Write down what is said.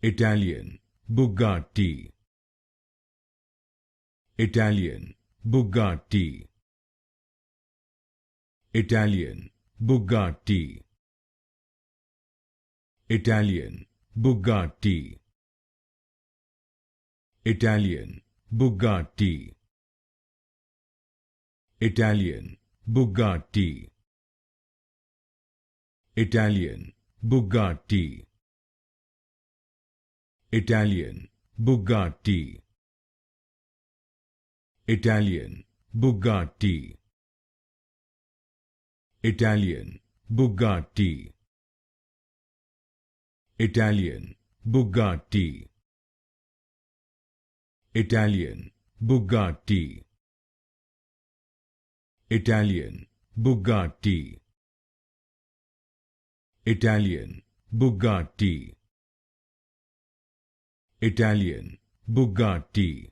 Italian, Bugatti. Italian, Bugatti. Italian, Bugatti. Italian, Bugatti. Italian, Bugatti. Italian, Bugatti. Italian, Bugatti. Italian, Bugatti. Italian, Bugatti. Italian, Bugatti. Italian, Bugatti. Italian, Bugatti. Italian, Bugatti. Italian, Bugatti. Italian, Bugatti.